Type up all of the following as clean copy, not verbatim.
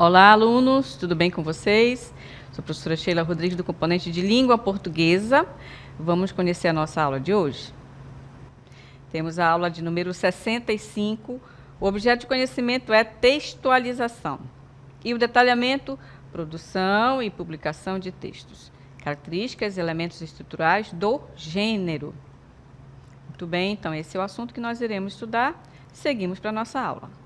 Olá, alunos, tudo bem com vocês? Sou a professora Sheila Rodrigues, do componente de Língua Portuguesa. Vamos conhecer a nossa aula de hoje? Temos a aula de número 65. O objeto de conhecimento é textualização. E o detalhamento, produção e publicação de textos. Características e elementos estruturais do gênero. Muito bem, então esse é o assunto que nós iremos estudar. Seguimos para a nossa aula.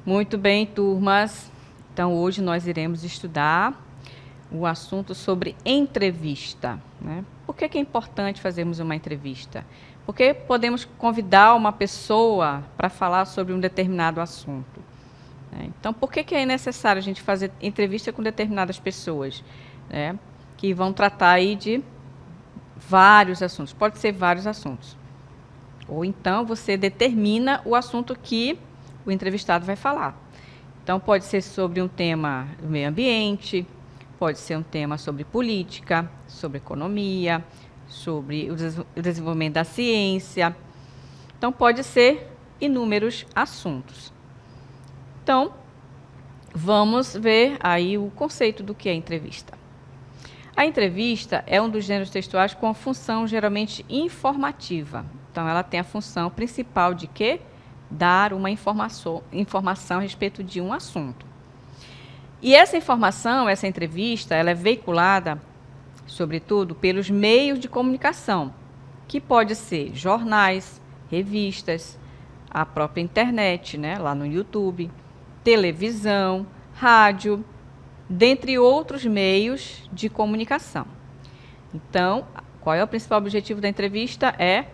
Muito bem, turmas. Então, hoje nós iremos estudar o assunto sobre entrevista, né? Por que é importante fazermos uma entrevista? Porque podemos convidar uma pessoa para falar sobre um determinado assunto, né? Então, por que é necessário a gente fazer entrevista com determinadas pessoas, né? Que vão tratar aí de vários assuntos, pode ser vários assuntos. Ou então, você determina o assunto que o entrevistado vai falar. Então, pode ser sobre um tema do meio ambiente, pode ser um tema sobre política, sobre economia, sobre o desenvolvimento da ciência. Então, pode ser inúmeros assuntos. Então, vamos ver aí o conceito do que é entrevista. A entrevista é um dos gêneros textuais com a função geralmente informativa. Então, ela tem a função principal de quê? Dar uma informação a respeito de um assunto. E essa informação, essa entrevista, ela é veiculada, sobretudo, pelos meios de comunicação, que pode ser jornais, revistas, a própria internet, né, lá no YouTube, televisão, rádio, dentre outros meios de comunicação. Então, qual é o principal objetivo da entrevista? É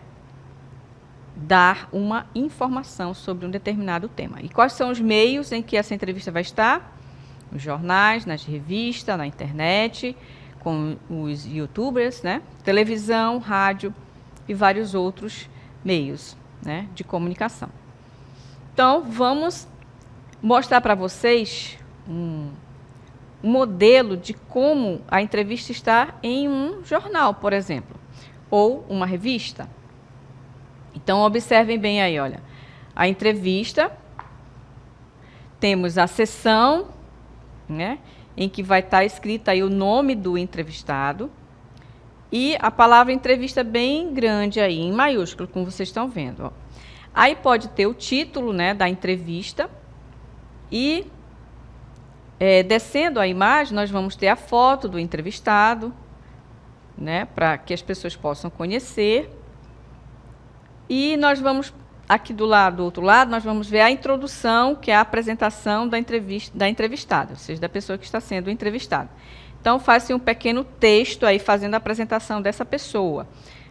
dar uma informação sobre um determinado tema. E quais são os meios em que essa entrevista vai estar? Nos jornais, nas revistas, na internet, com os youtubers, né? Televisão, rádio e vários outros meios, né, de comunicação. Então, vamos mostrar para vocês um modelo de como a entrevista está em um jornal, por exemplo, ou uma revista. Então, observem bem aí, olha, a entrevista, temos a seção, né, em que vai estar escrita aí o nome do entrevistado e a palavra entrevista bem grande aí, em maiúsculo, como vocês estão vendo, ó. Aí pode ter o título, né, da entrevista e, descendo a imagem, nós vamos ter a foto do entrevistado, né, para que as pessoas possam conhecer. E nós vamos, aqui do outro lado, nós vamos ver a introdução, que é a apresentação da entrevistada, ou seja, da pessoa que está sendo entrevistada. Então, faz-se um pequeno texto aí fazendo a apresentação dessa pessoa,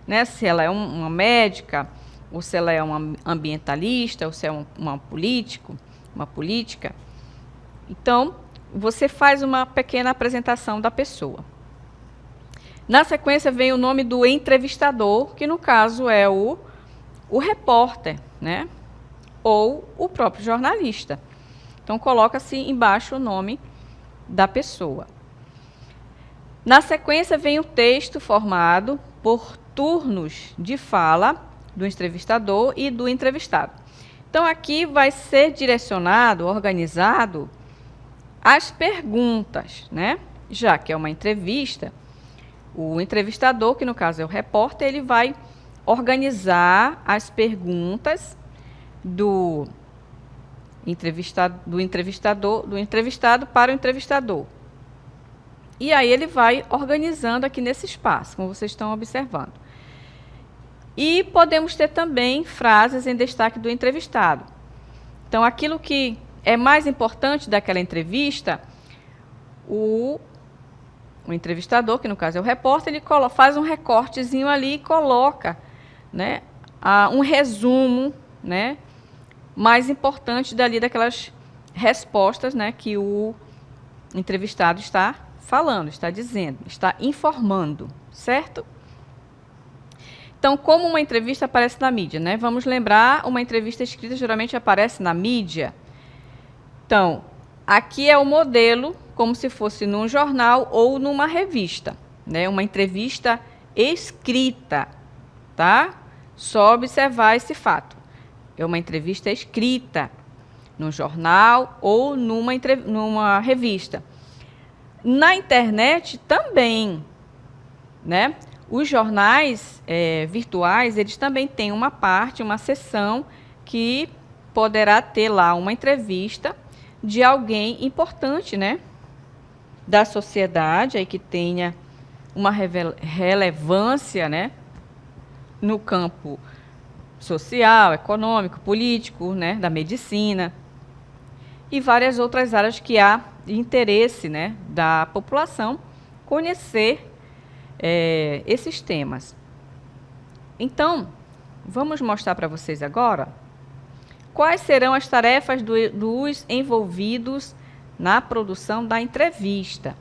né? Se ela é uma médica, ou se ela é uma ambientalista, ou se é uma política. Então, você faz uma pequena apresentação da pessoa. Na sequência, vem o nome do entrevistador, que no caso é o repórter, né? Ou o próprio jornalista. Então, coloca-se embaixo o nome da pessoa. Na sequência, vem o texto formado por turnos de fala do entrevistador e do entrevistado. Então, aqui vai ser direcionado, organizado, as perguntas, né? Já que é uma entrevista, o entrevistador, que no caso é o repórter, ele vai organizar as perguntas do entrevistado para o entrevistador. E aí ele vai organizando aqui nesse espaço, como vocês estão observando. E podemos ter também frases em destaque do entrevistado. Então, aquilo que é mais importante daquela entrevista, o entrevistador, que no caso é o repórter, ele faz um recortezinho ali e coloca, né, um resumo, né, mais importante daquelas respostas, né, que o entrevistado está falando, está dizendo, está informando, certo? Então, como uma entrevista aparece na mídia, né? Vamos lembrar, uma entrevista escrita geralmente aparece na mídia. Então, aqui é o modelo, como se fosse num jornal ou numa revista, né? Uma entrevista escrita, tá? Só observar esse fato. É uma entrevista escrita no jornal ou numa revista. Na internet também, né? Os jornais virtuais, eles também têm uma parte, uma seção que poderá ter lá uma entrevista de alguém importante, né? Da sociedade, aí que tenha uma relevância, né? No campo social, econômico, político, né? Da medicina e várias outras áreas que há interesse, né? Da população conhecer esses temas. Então, vamos mostrar para vocês agora quais serão as tarefas dos envolvidos na produção da entrevista.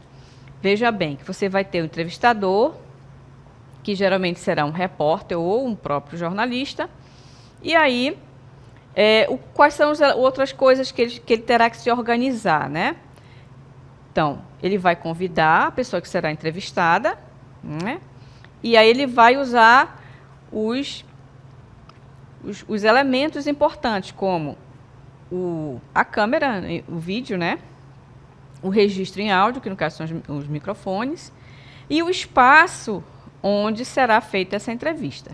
Veja bem que você vai ter o entrevistador, que geralmente será um repórter ou um próprio jornalista, e aí quais são as outras coisas que ele terá que se organizar, né? Então, ele vai convidar a pessoa que será entrevistada, né? E aí ele vai usar os elementos importantes, como a câmera, o vídeo, né? O registro em áudio, que no caso são os microfones, e o espaço onde será feita essa entrevista.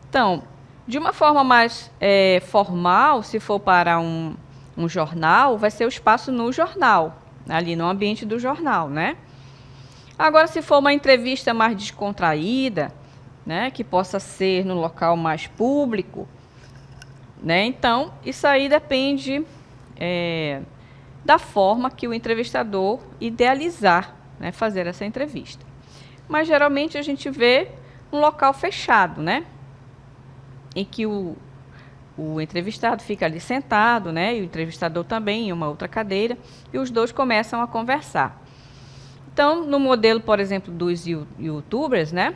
Então, de uma forma mais formal, se for para um jornal, vai ser o espaço no jornal, ali no ambiente do jornal, né? Agora, se for uma entrevista mais descontraída, né, que possa ser no local mais público, né? Então, isso aí depende da forma que o entrevistador idealizar, né, fazer essa entrevista. Mas, geralmente, a gente vê um local fechado, né, em que o entrevistado fica ali sentado, né, e o entrevistador também em uma outra cadeira, e os dois começam a conversar. Então, no modelo, por exemplo, dos youtubers, né,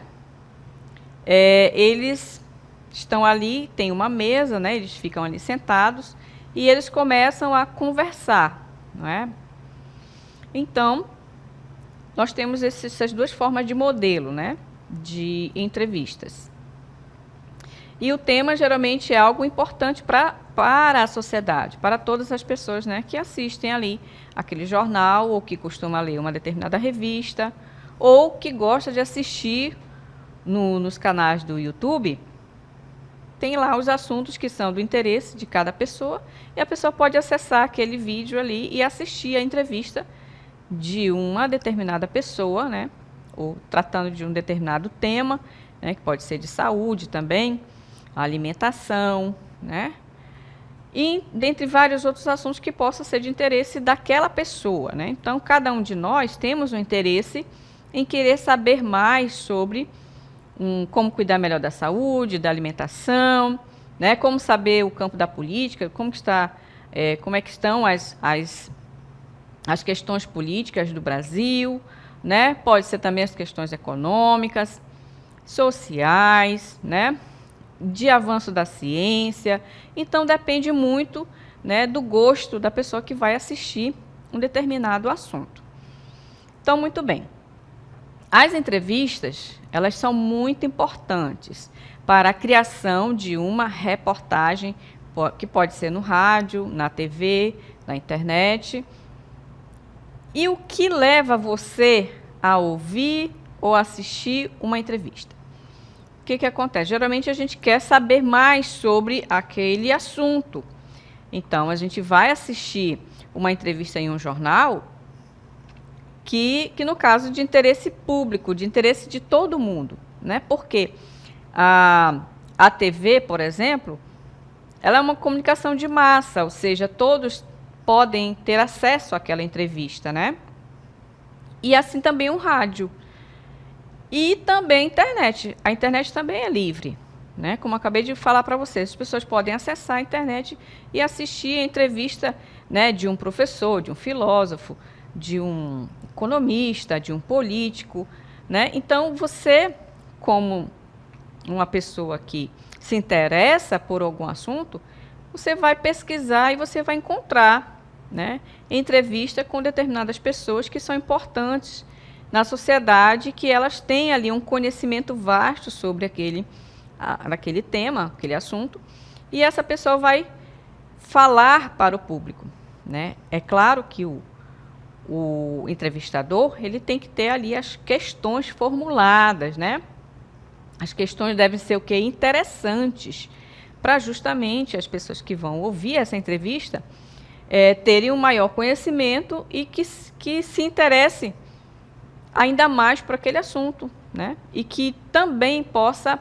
eles estão ali, tem uma mesa, né, eles ficam ali sentados e eles começam a conversar, não é? Então, nós temos essas duas formas de modelo, né, de entrevistas. E o tema geralmente é algo importante para a sociedade, para todas as pessoas, né, que assistem ali aquele jornal, ou que costuma ler uma determinada revista, ou que gosta de assistir nos canais do YouTube. Tem lá os assuntos que são do interesse de cada pessoa, e a pessoa pode acessar aquele vídeo ali e assistir a entrevista de uma determinada pessoa, né, ou tratando de um determinado tema, né, que pode ser de saúde também, alimentação, né, e dentre vários outros assuntos que possam ser de interesse daquela pessoa, né. Então, cada um de nós temos um interesse em querer saber mais sobre como cuidar melhor da saúde, da alimentação, né, como saber o campo da política, como é que estão as questões políticas do Brasil, né, pode ser também as questões econômicas, sociais, né, de avanço da ciência. Então, depende muito, né, do gosto da pessoa que vai assistir um determinado assunto. Então, muito bem. As entrevistas, elas são muito importantes para a criação de uma reportagem, que pode ser no rádio, na TV, na internet. E o que leva você a ouvir ou assistir uma entrevista? O que acontece? Geralmente a gente quer saber mais sobre aquele assunto. Então, a gente vai assistir uma entrevista em um jornal que no caso de interesse público, de interesse de todo mundo, né? Porque a TV, por exemplo, ela é uma comunicação de massa, ou seja, todos podem ter acesso àquela entrevista, né? E assim também o rádio. E também a internet. A internet também é livre, né? Como eu acabei de falar para vocês, as pessoas podem acessar a internet e assistir a entrevista, né, de um professor, de um filósofo, de um economista, de um político, né? Então, você, como uma pessoa que se interessa por algum assunto, você vai pesquisar e você vai encontrar, né, entrevista com determinadas pessoas que são importantes na sociedade, que elas têm ali um conhecimento vasto sobre aquele tema, aquele assunto, e essa pessoa vai falar para o público, né? É claro que o entrevistador, ele tem que ter ali as questões formuladas, né? As questões devem ser o quê? Interessantes, para justamente as pessoas que vão ouvir essa entrevista terem um maior conhecimento e que se interessem ainda mais por aquele assunto, né? E que também possa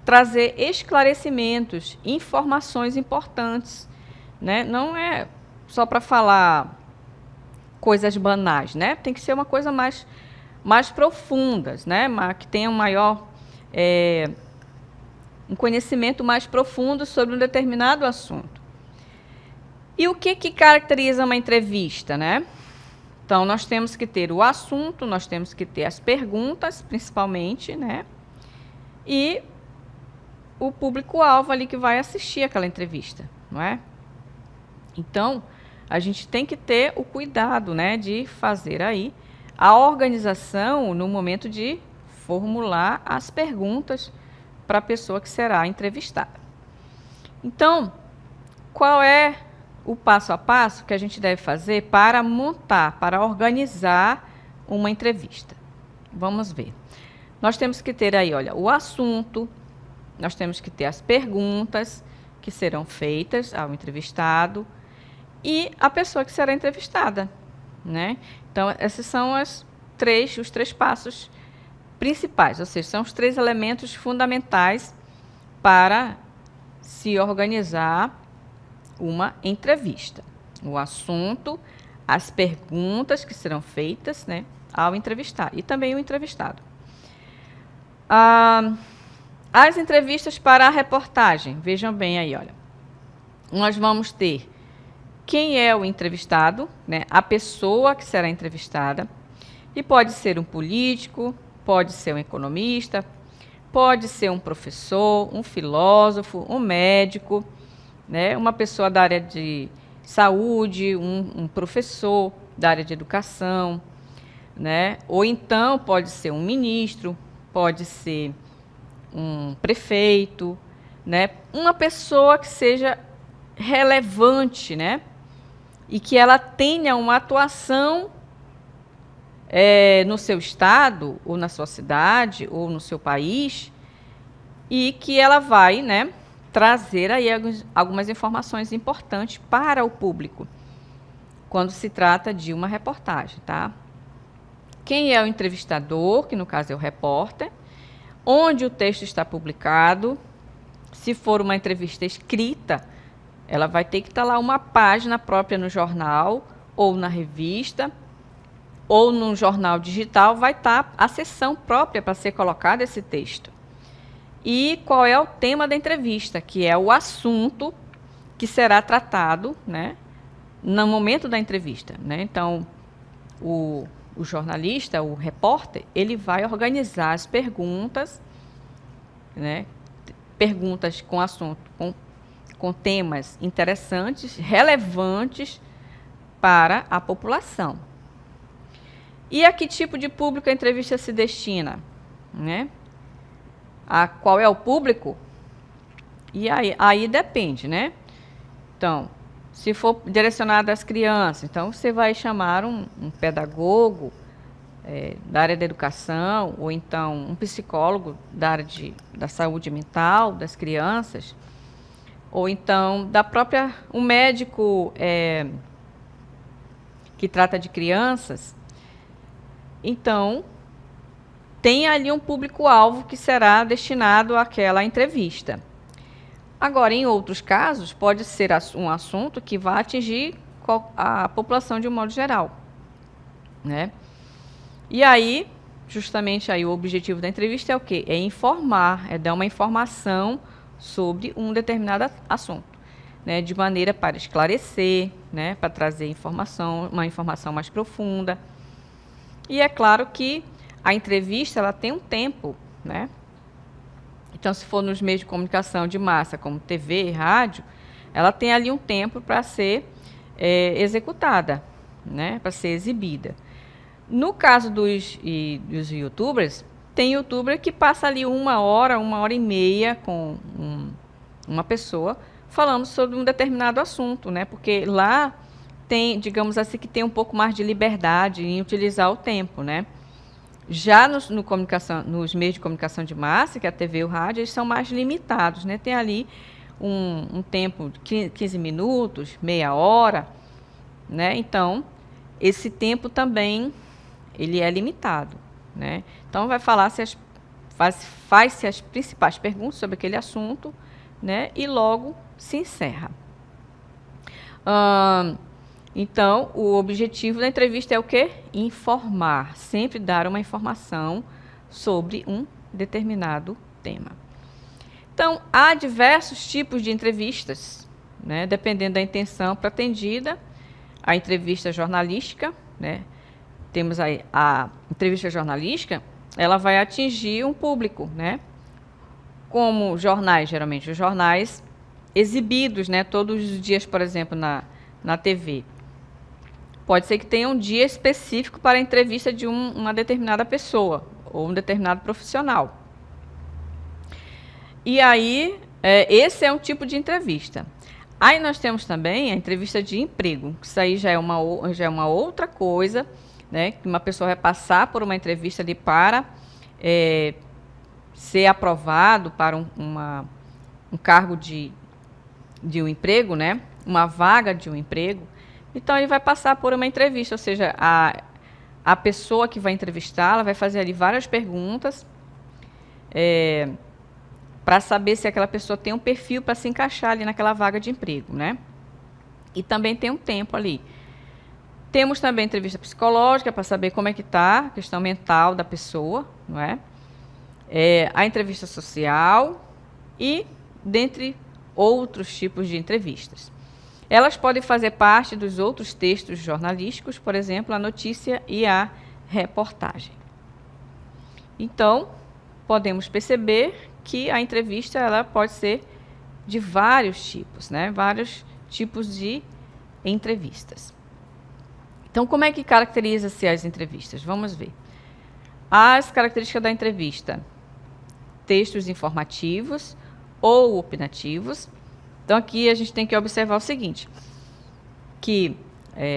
trazer esclarecimentos, informações importantes, né? Não é só para falar coisas banais, né? Tem que ser uma coisa mais profundas, né? Que tenha um conhecimento mais profundo sobre um determinado assunto. E o que caracteriza uma entrevista, né? Então, nós temos que ter o assunto, nós temos que ter as perguntas, principalmente, né? E o público-alvo ali que vai assistir aquela entrevista, não é? Então, a gente tem que ter o cuidado, né, de fazer aí a organização no momento de formular as perguntas para a pessoa que será entrevistada. Então, qual é o passo a passo que a gente deve fazer para montar, para organizar uma entrevista? Vamos ver. Nós temos que ter aí, olha, o assunto, nós temos que ter as perguntas que serão feitas ao entrevistado e a pessoa que será entrevistada, né? Então, esses são os três passos principais, ou seja, são os 3 elementos fundamentais para se organizar uma entrevista. O assunto, as perguntas que serão feitas, né, ao entrevistado e também o entrevistado. As entrevistas para a reportagem, vejam bem aí, olha. Nós vamos ter quem é o entrevistado, né, a pessoa que será entrevistada, e pode ser um político, pode ser um economista, pode ser um professor, um filósofo, um médico, né, uma pessoa da área de saúde, um professor da área de educação, né, ou então pode ser um ministro, pode ser um prefeito, né, uma pessoa que seja relevante, né, e que ela tenha uma atuação no seu estado, ou na sua cidade, ou no seu país, e que ela vai, né, trazer aí algumas informações importantes para o público, quando se trata de uma reportagem, tá? Quem é o entrevistador, que no caso é o repórter, onde o texto está publicado, se for uma entrevista escrita, ela vai ter que estar lá uma página própria no jornal, ou na revista, ou no jornal digital, vai estar a seção própria para ser colocado esse texto. E qual é o tema da entrevista, que é o assunto que será tratado, né, no momento da entrevista, né? Então, o jornalista, o repórter, ele vai organizar as perguntas, né, perguntas com assunto, com temas interessantes, relevantes para a população. E a que tipo de público a entrevista se destina, né? Qual é o público? E aí depende, né? Então, se for direcionado às crianças, então você vai chamar um pedagogo da área da educação, ou então um psicólogo da área da saúde mental das crianças, ou então um médico que trata de crianças. Então, tem ali um público-alvo que será destinado àquela entrevista. Agora, em outros casos, pode ser um assunto que vai atingir a população de um modo geral, né? E aí, justamente aí o objetivo da entrevista é o quê? É informar, é dar uma informação sobre um determinado assunto, né? De maneira para esclarecer, né? Para trazer uma informação mais profunda. E é claro que a entrevista ela tem um tempo, né? Então, se for nos meios de comunicação de massa, como TV, rádio, ela tem ali um tempo para ser executada, né? Para ser exibida. No caso dos YouTubers, tem YouTuber que passa ali 1 hora e meia com uma pessoa falando sobre um determinado assunto, né? Porque lá tem, digamos assim, que tem um pouco mais de liberdade em utilizar o tempo, né? Já nos meios de comunicação de massa, que é a TV e o rádio, eles são mais limitados, né? Tem ali um tempo de 15 minutos, meia hora, né? Então, esse tempo também ele é limitado, né? Então, vai falar faz-se as principais perguntas sobre aquele assunto, né? E logo se encerra. Então, o objetivo da entrevista é o quê? Informar, sempre dar uma informação sobre um determinado tema. Então, há diversos tipos de entrevistas, né? Dependendo da intenção pretendida. A entrevista jornalística, né? Temos aí a entrevista jornalística, ela vai atingir um público, né? Como jornais, geralmente os jornais exibidos, né? Todos os dias, por exemplo, na TV. Pode ser que tenha um dia específico para a entrevista de uma determinada pessoa ou um determinado profissional. E aí, esse é um tipo de entrevista. Aí nós temos também a entrevista de emprego, que isso aí já é uma outra coisa, né? Que uma pessoa vai passar por uma entrevista ali para ser aprovado para um cargo de um emprego, né? Uma vaga de um emprego. Então, ele vai passar por uma entrevista, ou seja, a pessoa que vai entrevistá-la vai fazer ali várias perguntas para saber se aquela pessoa tem um perfil para se encaixar ali naquela vaga de emprego, né? E também tem um tempo ali. Temos também entrevista psicológica para saber como é que está a questão mental da pessoa, não é? A entrevista social e dentre outros tipos de entrevistas. Elas podem fazer parte dos outros textos jornalísticos, por exemplo, a notícia e a reportagem. Então, podemos perceber que a entrevista ela pode ser de vários tipos, né? Vários tipos de entrevistas. Então, como é que caracteriza-se as entrevistas? Vamos ver. As características da entrevista: textos informativos ou opinativos. Então, aqui a gente tem que observar o seguinte, que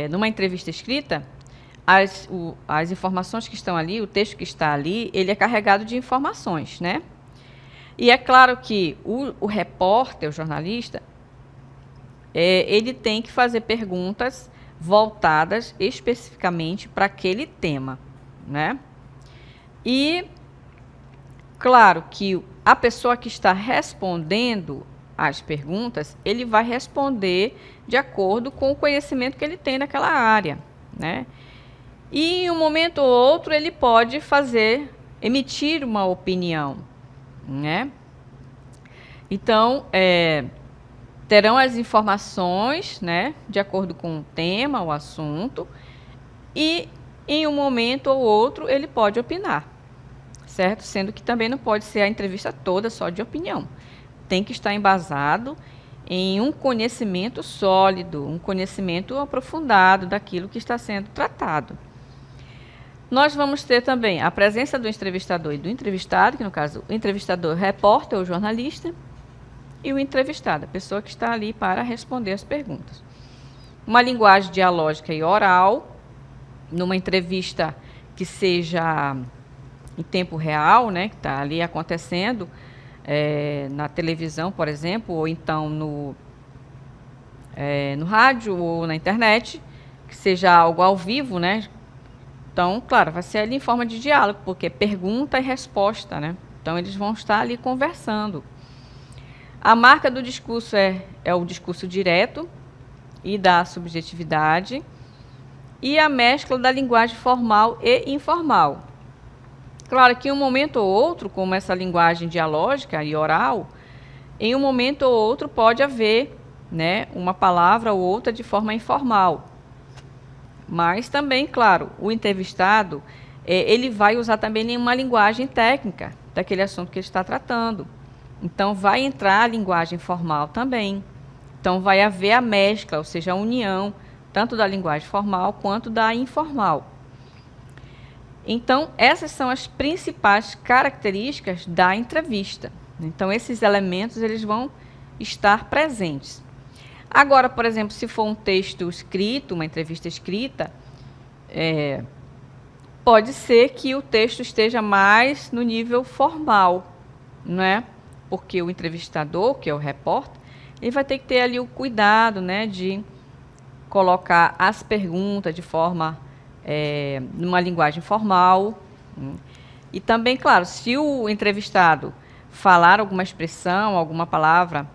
numa entrevista escrita, as informações que estão ali, o texto que está ali, ele é carregado de informações, né? E é claro que o repórter, o jornalista, ele tem que fazer perguntas voltadas especificamente para aquele tema, né? E, claro que a pessoa que está respondendo as perguntas, ele vai responder de acordo com o conhecimento que ele tem naquela área, né? E em um momento ou outro ele pode emitir uma opinião, né? Então, terão as informações, né, de acordo com o tema, o assunto, e em um momento ou outro ele pode opinar, certo? Sendo que também não pode ser a entrevista toda só de opinião. Tem que estar embasado em um conhecimento sólido, um conhecimento aprofundado daquilo que está sendo tratado. Nós vamos ter também a presença do entrevistador e do entrevistado, que no caso o entrevistador, repórter ou jornalista, e o entrevistado, a pessoa que está ali para responder as perguntas. Uma linguagem dialógica e oral, numa entrevista que seja em tempo real, né, que está ali acontecendo, na televisão, por exemplo, ou então no rádio ou na internet, que seja algo ao vivo, né? Então, claro, vai ser ali em forma de diálogo, porque é pergunta e resposta, né? Então, eles vão estar ali conversando. A marca do discurso é o discurso direto e da subjetividade, e a mescla da linguagem formal e informal. Claro que em um momento ou outro, como essa linguagem dialógica e oral, em um momento ou outro pode haver, né, uma palavra ou outra de forma informal. Mas também, claro, o entrevistado, ele vai usar também uma linguagem técnica daquele assunto que ele está tratando. Então, vai entrar a linguagem formal também. Então, vai haver a mescla, ou seja, a união, tanto da linguagem formal quanto da informal. Então, essas são as principais características da entrevista. Então, esses elementos eles vão estar presentes. Agora, por exemplo, se for um texto escrito, uma entrevista escrita, pode ser que o texto esteja mais no nível formal, não é? Porque o entrevistador, que é o repórter, ele vai ter que ter ali o cuidado, né, de colocar as perguntas de forma, numa linguagem formal. E também, claro, se o entrevistado falar alguma expressão, alguma palavra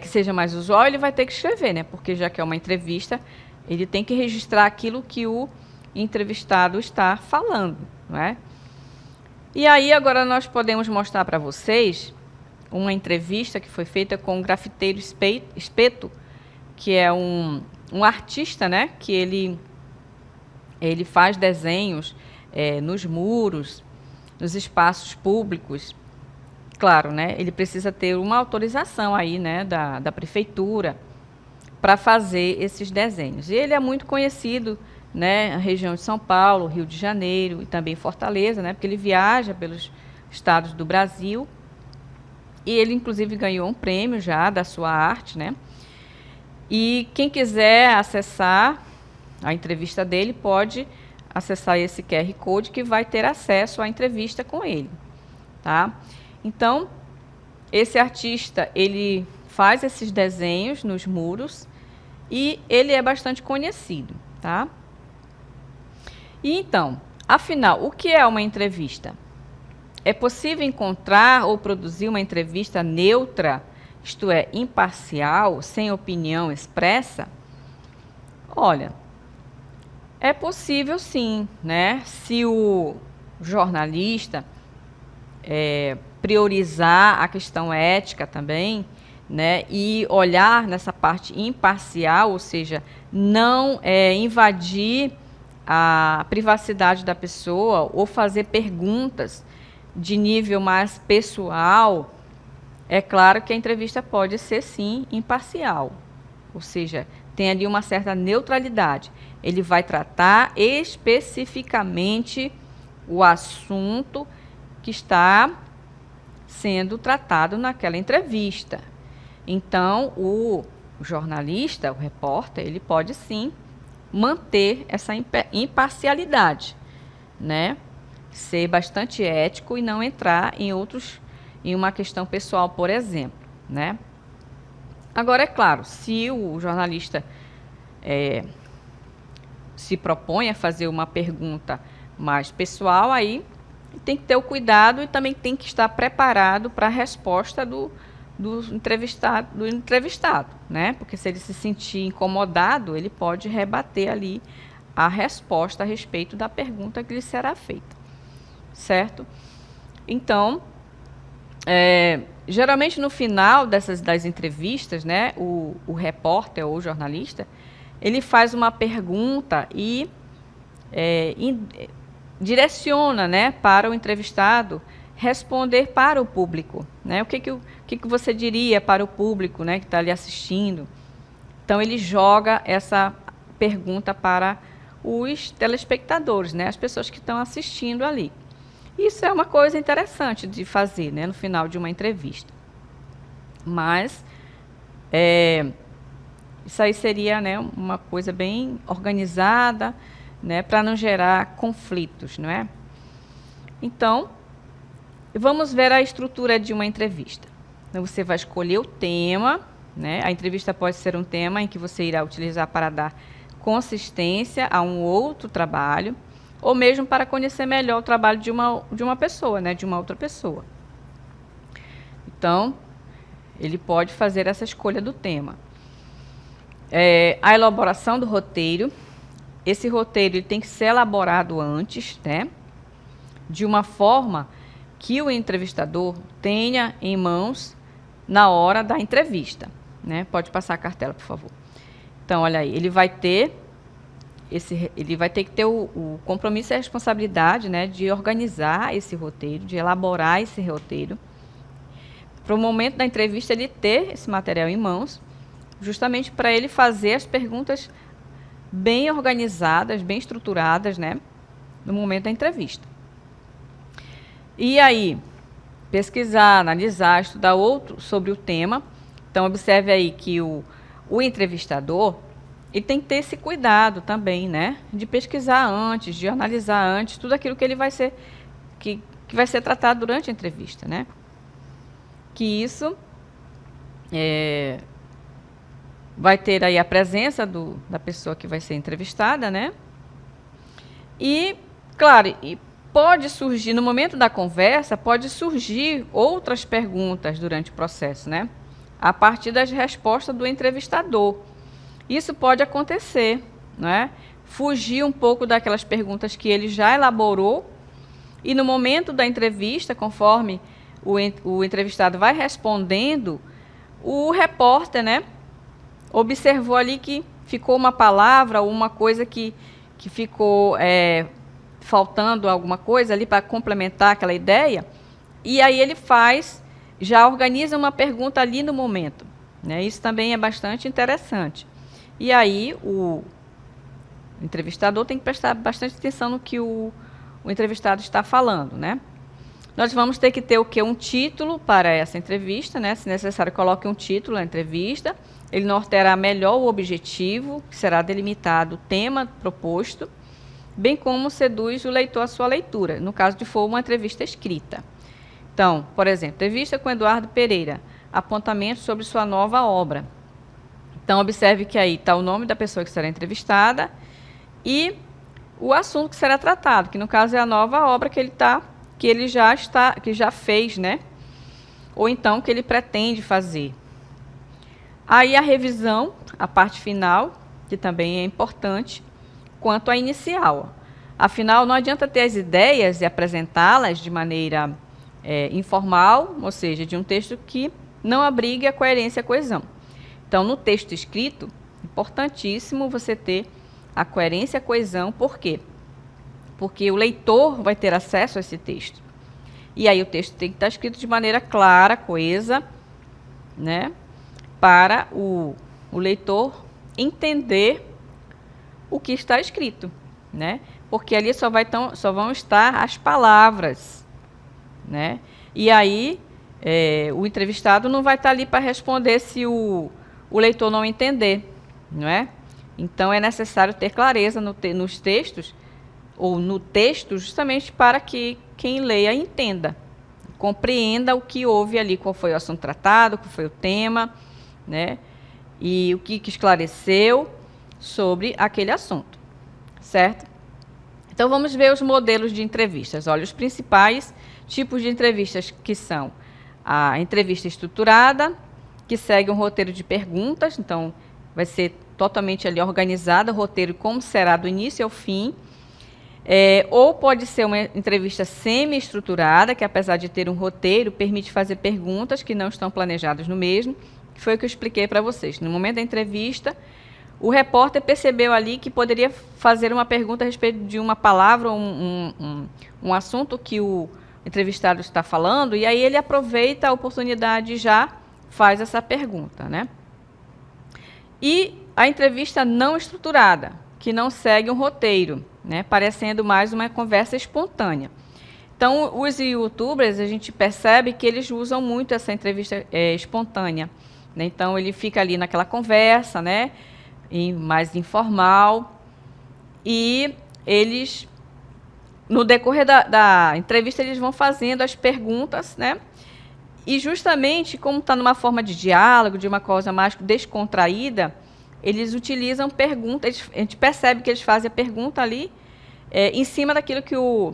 que seja mais usual, ele vai ter que escrever, né? Porque já que é uma entrevista, ele tem que registrar aquilo que o entrevistado está falando, não é? E aí agora nós podemos mostrar para vocês uma entrevista que foi feita com o grafiteiro Espeto, que é um artista, né? Que ele faz desenhos nos muros, nos espaços públicos. Claro, né? Ele precisa ter uma autorização aí, né? Da prefeitura para fazer esses desenhos. E ele é muito conhecido, né? Na região de São Paulo, Rio de Janeiro e também Fortaleza, né? Porque ele viaja pelos estados do Brasil. E ele, inclusive, ganhou um prêmio já da sua arte, né? E quem quiser acessar a entrevista dele pode acessar esse QR Code que vai ter acesso à entrevista com ele, tá? Então, esse artista, ele faz esses desenhos nos muros e ele é bastante conhecido, tá? E então, afinal, o que é uma entrevista? É possível encontrar ou produzir uma entrevista neutra, isto é, imparcial, sem opinião expressa? Olha, é possível sim, né? Se o jornalista priorizar a questão ética também, né? E olhar nessa parte imparcial, ou seja, não invadir a privacidade da pessoa ou fazer perguntas de nível mais pessoal, é claro que a entrevista pode ser sim imparcial, ou seja, tem ali uma certa neutralidade. Ele vai tratar especificamente o assunto que está sendo tratado naquela entrevista. Então, o jornalista, o repórter, ele pode sim manter essa imparcialidade, né? Ser bastante ético e não entrar em uma questão pessoal, por exemplo, né? Agora, é claro, se o jornalista se propõe a fazer uma pergunta mais pessoal, aí tem que ter o cuidado e também tem que estar preparado para a resposta do entrevistado, né? Porque se ele se sentir incomodado, ele pode rebater ali a resposta a respeito da pergunta que lhe será feita, certo? Então, geralmente no final das entrevistas, né, o repórter ou o jornalista, ele faz uma pergunta e direciona, né, para o entrevistado responder para o público, né? O que você diria para o público, né, que está ali assistindo? Então ele joga essa pergunta para os telespectadores, né, as pessoas que estão assistindo ali. Isso é uma coisa interessante de fazer, né, no final de uma entrevista. Mas isso aí seria, né, uma coisa bem organizada, né, para não gerar conflitos, não é? Então, vamos ver a estrutura de uma entrevista. Então, você vai escolher o tema, né? A entrevista pode ser um tema em que você irá utilizar para dar consistência a um outro trabalho, ou mesmo para conhecer melhor o trabalho de uma pessoa, né? De uma outra pessoa. Então, ele pode fazer essa escolha do tema. A elaboração do roteiro. Esse roteiro ele tem que ser elaborado antes, né? De uma forma que o entrevistador tenha em mãos na hora da entrevista, né? Pode passar a cartela, por favor. Então, olha aí, ele vai ter que ter o compromisso e a responsabilidade, né, de organizar esse roteiro, de elaborar esse roteiro. Para o momento da entrevista, ele ter esse material em mãos, justamente para ele fazer as perguntas bem organizadas, bem estruturadas, né? no momento da entrevista. E aí, pesquisar, analisar, estudar outro sobre o tema. Então, observe aí que o entrevistador, ele tem que ter esse cuidado também, né? De pesquisar antes, de analisar antes, tudo aquilo que ele vai ser, que vai ser tratado durante a entrevista, né? Que isso vai ter aí a presença da pessoa que vai ser entrevistada, né? E, claro, pode surgir, no momento da conversa, pode surgir outras perguntas durante o processo, né? A partir das respostas do entrevistador. Isso pode acontecer, né? Fugir um pouco daquelas perguntas que ele já elaborou e no momento da entrevista, conforme o entrevistado vai respondendo, o repórter, né, observou ali que ficou uma palavra ou uma coisa que ficou faltando alguma coisa ali para complementar aquela ideia, e aí ele já organiza uma pergunta ali no momento, né? Isso também é bastante interessante. E aí o entrevistador tem que prestar bastante atenção no que o entrevistado está falando, né? Nós vamos ter que ter o quê? Um título para essa entrevista, né? Se necessário, coloque um título na entrevista. Ele norteará melhor o objetivo, que será delimitado o tema proposto, bem como seduz o leitor à sua leitura, no caso de for uma entrevista escrita. Então, por exemplo, entrevista com Eduardo Pereira, apontamento sobre sua nova obra. Então, observe que aí está o nome da pessoa que será entrevistada e o assunto que será tratado, que no caso é a nova obra que ele já fez, né? Ou então que ele pretende fazer. Aí a revisão, a parte final, que também é importante, quanto à inicial. Afinal, não adianta ter as ideias e apresentá-las de maneira informal, ou seja, de um texto que não abrigue a coerência e a coesão. Então, no texto escrito, importantíssimo você ter a coerência e a coesão. Por quê? Porque o leitor vai ter acesso a esse texto. E aí o texto tem que estar escrito de maneira clara, coesa, né? Para o leitor entender o que está escrito, né? Porque ali só vão estar as palavras, né? E aí o entrevistado não vai estar ali para responder se o leitor não entender, não é? Então é necessário ter clareza nos textos, ou no texto, justamente para que quem leia entenda, compreenda o que houve ali, qual foi o assunto tratado, qual foi o tema, né? E o que esclareceu sobre aquele assunto, certo? Então vamos ver os modelos de entrevistas. Olha, os principais tipos de entrevistas, que são a entrevista estruturada, que segue um roteiro de perguntas, então vai ser totalmente ali organizado o roteiro, como será do início ao fim. Ou pode ser uma entrevista semi-estruturada, que apesar de ter um roteiro, permite fazer perguntas que não estão planejadas no mesmo, que foi o que eu expliquei para vocês. No momento da entrevista, o repórter percebeu ali que poderia fazer uma pergunta a respeito de uma palavra, um assunto que o entrevistado está falando, e aí ele aproveita a oportunidade e já faz essa pergunta, né? E a entrevista não estruturada, que não segue um roteiro, né? Parecendo mais uma conversa espontânea. Então, os youtubers, a gente percebe que eles usam muito essa entrevista espontânea, né? Então, ele fica ali naquela conversa, né? Mais informal, e eles, no decorrer da entrevista, eles vão fazendo as perguntas, né? E justamente, como está numa forma de diálogo, de uma coisa mais descontraída, eles utilizam perguntas, a gente percebe que eles fazem a pergunta ali em cima daquilo que o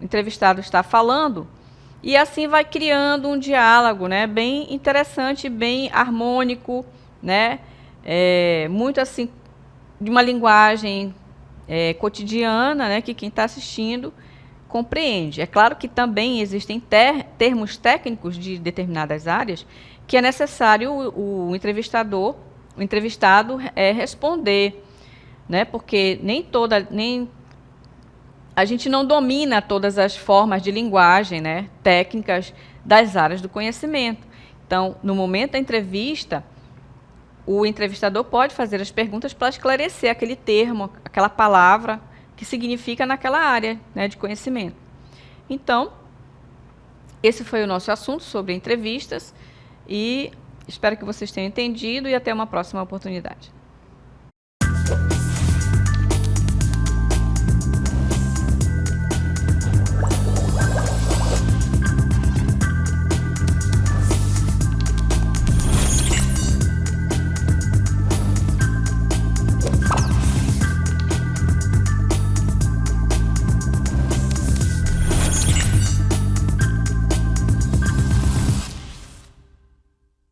entrevistado está falando, e assim vai criando um diálogo, né, bem interessante, bem harmônico, né, muito assim, de uma linguagem cotidiana, né, que quem está assistindo compreende. É claro que também existem termos técnicos de determinadas áreas que é necessário o entrevistado responder, né? Porque a gente não domina todas as formas de linguagem, né, técnicas das áreas do conhecimento. Então, no momento da entrevista, o entrevistador pode fazer as perguntas para esclarecer aquele termo, aquela palavra, que significa naquela área, né, de conhecimento. Então, esse foi o nosso assunto sobre entrevistas e espero que vocês tenham entendido e até uma próxima oportunidade.